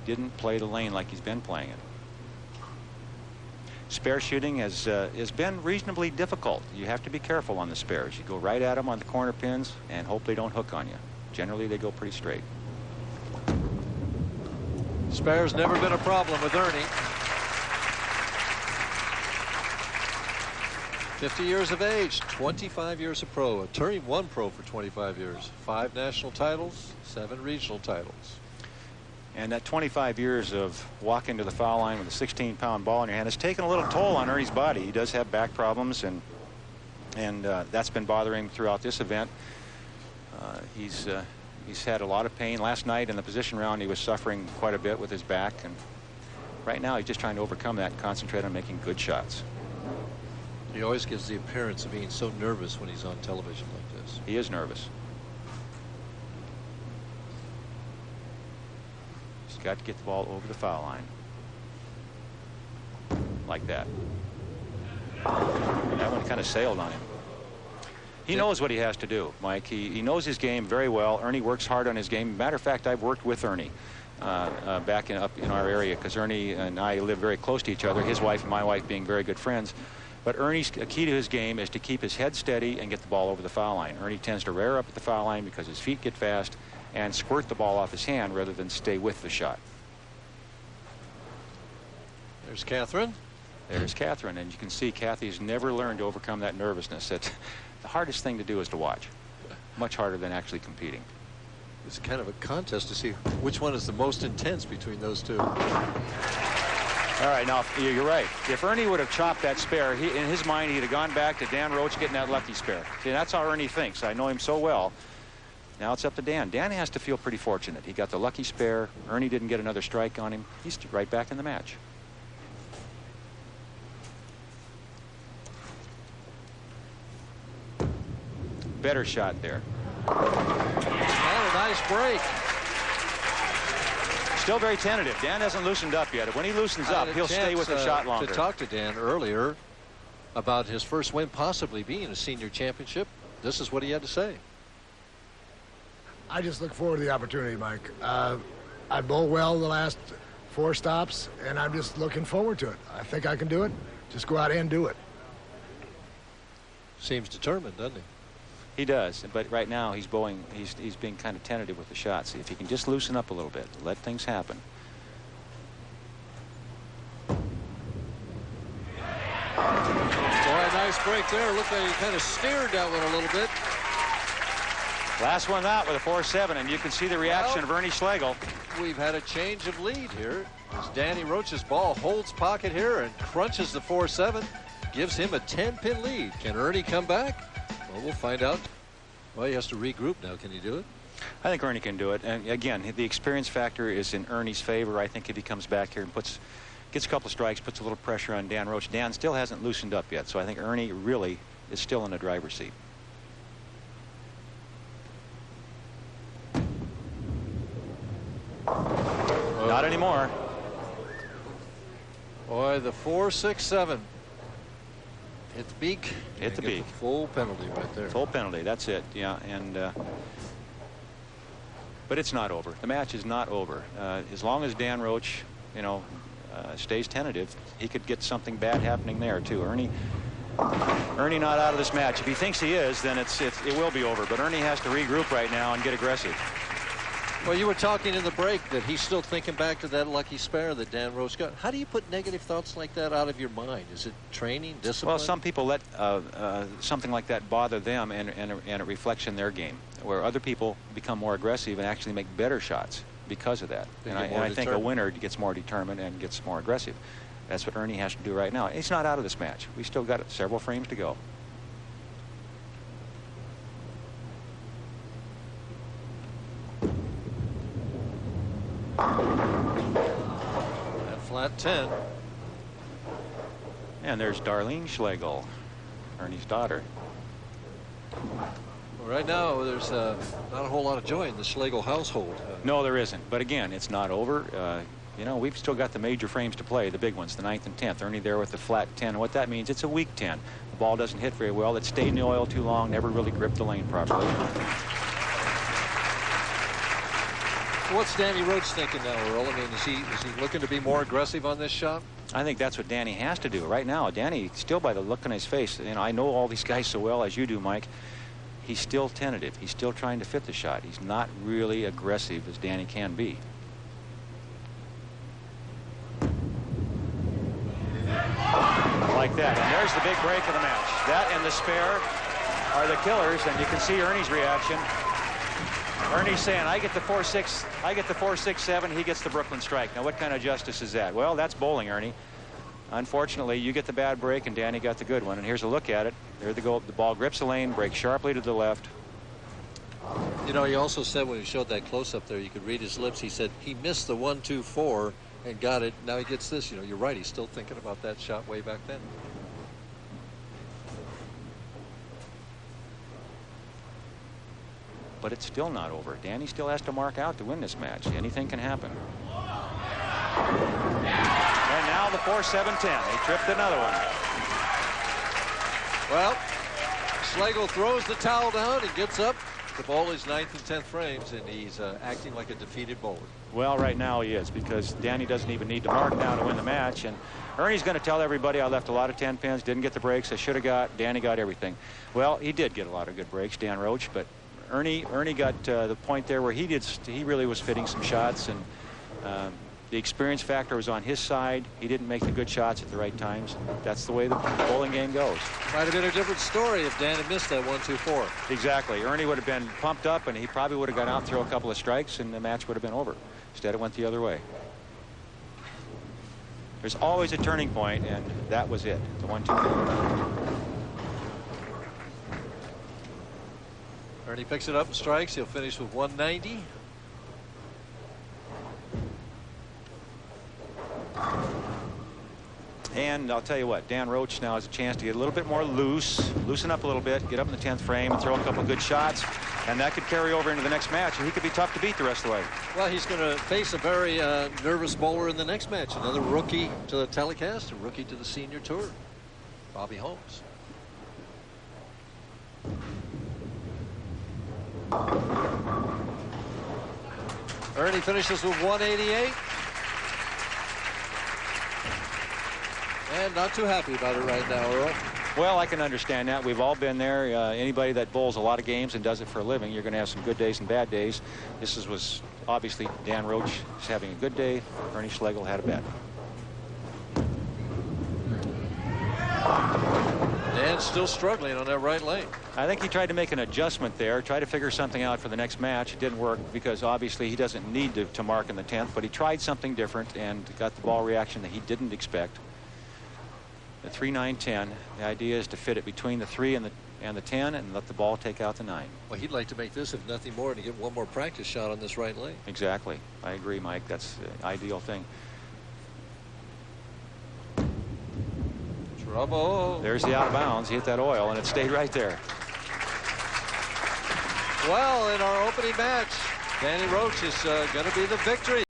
didn't play the lane like he's been playing it. Spare shooting has been reasonably difficult. You have to be careful on the spares. You go right at them on the corner pins and hope they don't hook on you. Generally, they go pretty straight. Spares never been a problem with Ernie. 50 years of age, 25 years a pro. Turning one pro for 25 years. 5 national titles, 7 regional titles. And that 25 years of walking to the foul line with a 16-pound ball in your hand has taken a little toll on Ernie's body. He does have back problems, and that's been bothering him throughout this event. He's had a lot of pain. Last night in the position round, he was suffering quite a bit with his back, and right now he's just trying to overcome that and concentrate on making good shots. He always gives the appearance of being so nervous when he's on television like this. He is nervous. He's got to get the ball over the foul line. Like that. That one kind of sailed on him. He knows what he has to do, Mike. He knows his game very well. Ernie works hard on his game. Matter of fact, I've worked with Ernie back up in our area, because Ernie and I live very close to each other, his wife and my wife being very good friends. But Ernie's key to his game is to keep his head steady and get the ball over the foul line. Ernie tends to rear up at the foul line because his feet get fast and squirt the ball off his hand rather than stay with the shot. There's Catherine. There's Catherine, and you can see Kathy's never learned to overcome that nervousness. That's the hardest thing to do, is to watch. Much harder than actually competing. It's kind of a contest to see which one is the most intense between those two. All right, now you're right. If Ernie would have chopped that spare, in his mind he'd have gone back to Dan Roche getting that lucky spare. See, that's how Ernie thinks. I know him so well. Now it's up to Dan. Dan has to feel pretty fortunate. He got the lucky spare. Ernie didn't get another strike on him. He's right back in the match. Better shot there. Oh, nice break. Still very tentative. Dan hasn't loosened up yet. When he loosens up, he'll stay with the shot longer. To talk to Dan earlier about his first win possibly being a senior championship, this is what he had to say. I just look forward to the opportunity, Mike. I bowled well the last 4 stops, and I'm just looking forward to it. I think I can do it. Just go out and do it. Seems determined, doesn't he? He does, but right now he's bowling. He's being kind of tentative with the shot. See if he can just loosen up a little bit, let things happen. Boy, nice break there. Looked like he kind of steered that one a little bit. Last one out with a 4-7, and you can see the reaction of Ernie Schlegel. We've had a change of lead here as Danny Roche's ball holds pocket here and crunches the 4-7, gives him a 10-pin lead. Can Ernie come back? Well, we'll find out. Well, he has to regroup now. Can he do it? I think Ernie can do it. And again, the experience factor is in Ernie's favor. I think if he comes back here and gets a couple of strikes, puts a little pressure on Dan Roche. Dan still hasn't loosened up yet, so I think Ernie really is still in the driver's seat. Not anymore. Boy, the 4-6-7. Hit the beak. Hit the beak. Full penalty right there. Full penalty. That's it. Yeah, and but it's not over. The match is not over. As long as Dan Roche, stays tentative, he could get something bad happening there too. Ernie not out of this match. If he thinks he is, then it will be over. But Ernie has to regroup right now and get aggressive. Well, you were talking in the break that he's still thinking back to that lucky spare that Dan Roche got. How do you put negative thoughts like that out of your mind? Is it training, discipline? Well, some people let something like that bother them, and it reflects in their game, where other people become more aggressive and actually make better shots because of that. And I think a winner gets more determined and gets more aggressive. That's what Ernie has to do right now. He's not out of this match. We still got several frames to go. That flat 10. And there's Darlene Schlegel, Ernie's daughter. Well, right now, there's not a whole lot of joy in the Schlegel household. No, there isn't. But again, it's not over. We've still got the major frames to play, the big ones, the 9th and 10th. Ernie there with the flat 10. What that means, it's a weak 10. The ball doesn't hit very well. It stayed in the oil too long, never really gripped the lane properly. What's Danny Roche thinking now, Earl? I mean, is he looking to be more aggressive on this shot? I think that's what Danny has to do right now. Danny, still by the look on his face, you know, I know all these guys so well as you do, Mike. He's still tentative. He's still trying to fit the shot. He's not really aggressive as Danny can be. Like that. And there's the big break of the match. That and the spare are the killers, and you can see Ernie's reaction. Ernie's saying, I get the 4-6, I get the 4-6-7, he gets the Brooklyn strike. Now, what kind of justice is that? Well, that's bowling, Ernie. Unfortunately, you get the bad break, and Danny got the good one. And here's a look at it. There the goal. The ball grips the lane, breaks sharply to the left. You know, he also said when he showed that close-up there, you could read his lips. He said he missed the 1-2-4 and got it. Now he gets this. You know, you're right. He's still thinking about that shot way back then. But it's still not over. Danny still has to mark out to win this match. Anything can happen. And now the 4-7-10. He tripped another one. Well, Schlegel throws the towel down and gets up. The ball is 9th and 10th frames, and he's acting like a defeated bowler. Well, right now he is, because Danny doesn't even need to mark now to win the match. And Ernie's going to tell everybody I left a lot of 10 pins, didn't get the breaks I should have got. Danny got everything. Well, he did get a lot of good breaks, Dan Roche, but Ernie got the point there where he really was fitting some shots, and the experience factor was on his side. He didn't make the good shots at the right times. That's the way the bowling game goes. Might have been a different story if Dan had missed that 1-2-4. Exactly. Ernie would have been pumped up, and he probably would have gone out and throw a couple of strikes, and the match would have been over. Instead, it went the other way. There's always a turning point, and that was it. The 1-2-4. Ernie picks it up and strikes. He'll finish with 190. And I'll tell you what, Dan Roche now has a chance to get a little bit more loosen up a little bit, get up in the 10th frame and throw a couple of good shots, and that could carry over into the next match, and he could be tough to beat the rest of the way. Well, he's going to face a very nervous bowler in the next match. Another rookie to the telecast, a rookie to the senior tour, Bobby Holmes. Ernie finishes with 188. And not too happy about it right now, Earl. Well, I can understand that. We've all been there. Anybody that bowls a lot of games and does it for a living, you're going to have some good days and bad days. This was obviously Dan Roche is having a good day. Ernie Schlegel had a bad one. Dan's still struggling on that right lane. I think he tried to make an adjustment there, try to figure something out for the next match. It didn't work because obviously he doesn't need to mark in the 10th, but he tried something different and got the ball reaction that he didn't expect. The 3-9-10. The idea is to fit it between the 3 and the 10 and let the ball take out the 9. Well, he'd like to make this, if nothing more, to get one more practice shot on this right lane. Exactly. I agree, Mike. That's the ideal thing. Trouble. There's the out of bounds. He hit that oil, and it stayed right there. Well, in our opening match, Danny Roche is going to be the victory.